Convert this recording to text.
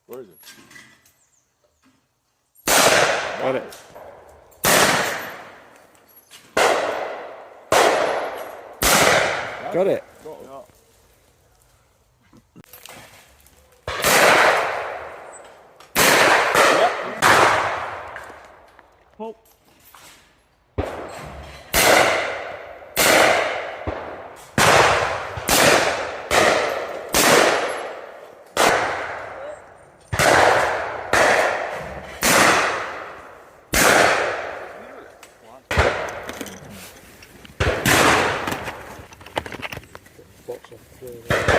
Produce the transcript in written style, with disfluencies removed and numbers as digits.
Where is it? Got it. Got it. Go. Pull. Box off the floor there.